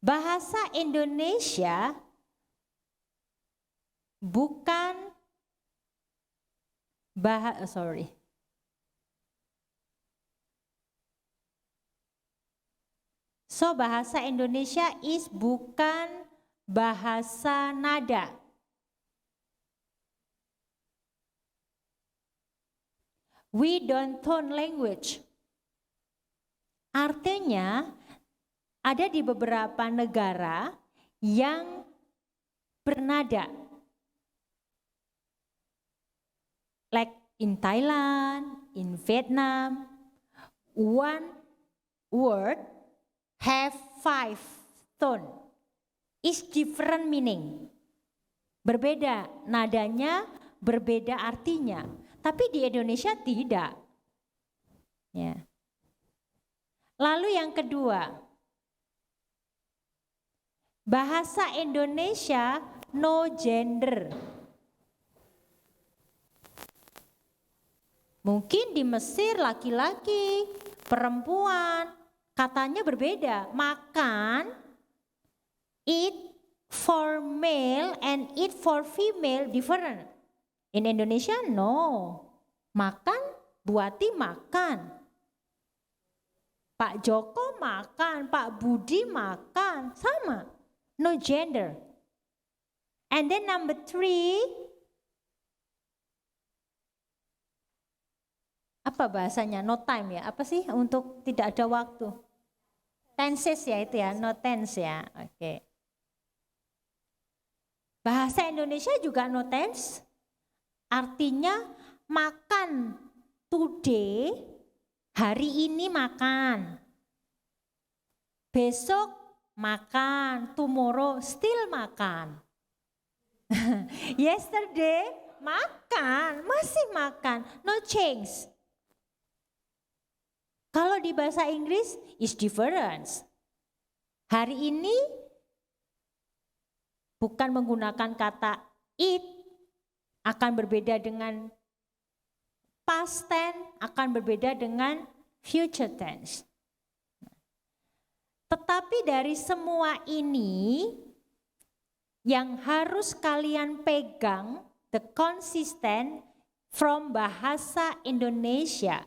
Bahasa Indonesia bukan bahasa Indonesia is bukan bahasa nada. We don't tone language. Artinya ada di beberapa negara yang bernada. Like in Thailand, in Vietnam, one word have 5 tone. Is different meaning. Berbeda nadanya, berbeda artinya. Tapi di Indonesia tidak. Ya. Lalu yang kedua, bahasa Indonesia no gender. Mungkin di Mesir laki-laki, perempuan, katanya berbeda. Makan, eat for male and eat for female different. In Indonesia no. Makan, Buati makan. Pak Joko makan, Pak Budi makan, sama. No gender. And then number 3, apa bahasanya? No time ya? Apa sih untuk tidak ada waktu? Tenses ya itu ya, no tense ya. Oke. Bahasa Indonesia juga no tense. Artinya makan today, hari ini makan. Besok makan, tomorrow still makan. Yesterday makan, masih makan, no change. Kalau di bahasa Inggris is difference. Hari ini bukan menggunakan kata eat, akan berbeda dengan past tense, akan berbeda dengan future tense. Tetapi dari semua ini yang harus kalian pegang the consistent from bahasa Indonesia.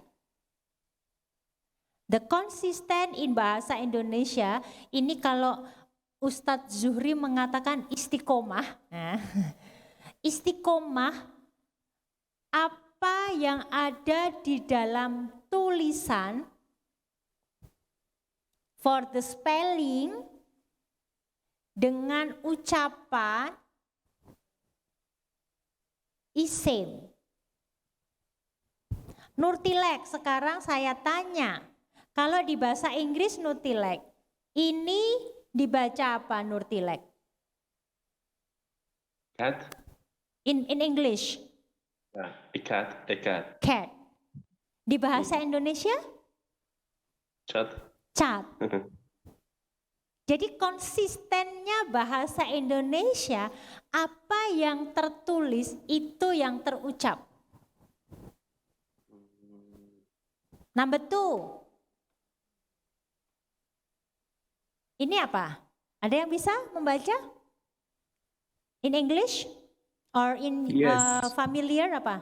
The consistent in bahasa Indonesia ini kalau Ustadz Zuhri mengatakan istiqomah. Istiqomah apa yang ada di dalam tulisan for the spelling dengan ucapan is same. Nurtilek, sekarang saya tanya, kalau di bahasa Inggris Nurtilek, ini dibaca apa Nurtilek? Cat. In English? A cat. Cat. Di bahasa Indonesia? Cat. Cat. Jadi konsistennya bahasa Indonesia, apa yang tertulis itu yang terucap. Number 2. Ini apa? Ada yang bisa membaca? In English? Or in familiar apa?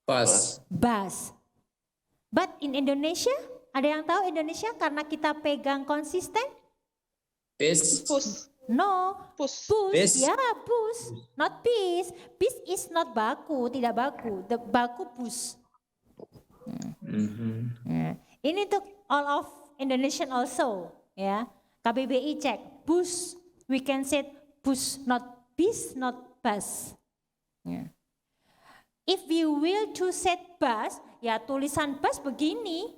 Bus. Bus. But in Indonesia, ada yang tahu Indonesia karena kita pegang konsisten? Bis. Pus. No. Pus. Bus. Bis. Ya, bus. Not bis. Bis is not baku, tidak baku. The baku bus. Ini untuk all of Indonesian also. Ya, KBBI cek bus, we can say bus, not bis, not bus. Yeah. If you will to set bus, ya tulisan bus begini,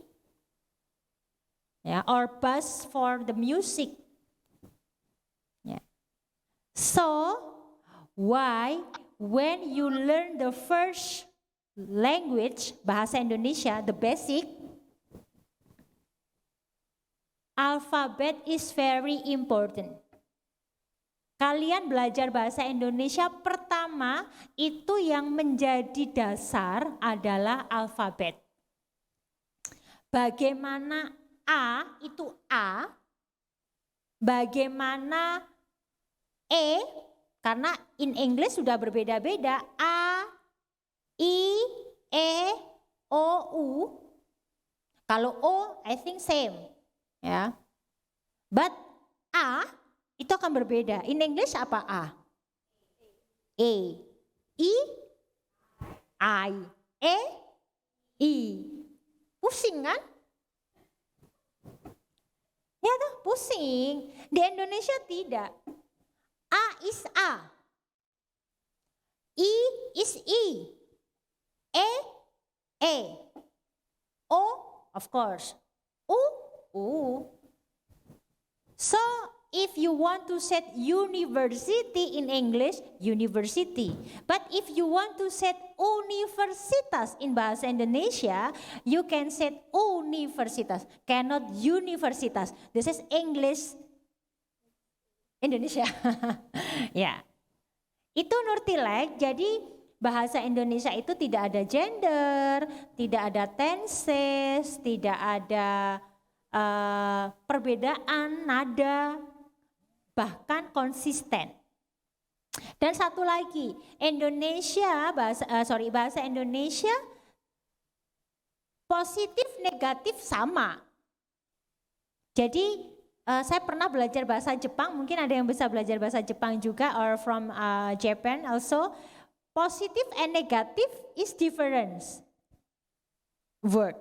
ya, or bus for the music. Yeah. So why when you learn the first language bahasa Indonesia, the basic, alphabet is very important. Kalian belajar bahasa Indonesia pertama itu yang menjadi dasar adalah alfabet. Bagaimana A itu A, bagaimana karena in English sudah berbeda-beda, A, I, E, O, U. Kalau O, I think same, ya. But A itu akan berbeda. In English apa A? E, I, E, I. Pusing kan? Ya tuh, pusing. Di Indonesia tidak. A is A. I is I. E. O, of course. U. So, if you want to set university in English, university. But if you want to set universitas in bahasa Indonesia, you can set universitas, cannot universitas. This is English Indonesia. Ya. Itu Nurtilek, jadi bahasa Indonesia itu tidak ada gender, tidak ada tenses, tidak ada perbedaan nada, bahkan konsisten. Dan satu lagi, bahasa Indonesia positif negatif sama. Jadi saya pernah belajar bahasa Jepang, mungkin ada yang bisa belajar bahasa Jepang juga, or from Japan also. Positive and negative is different word.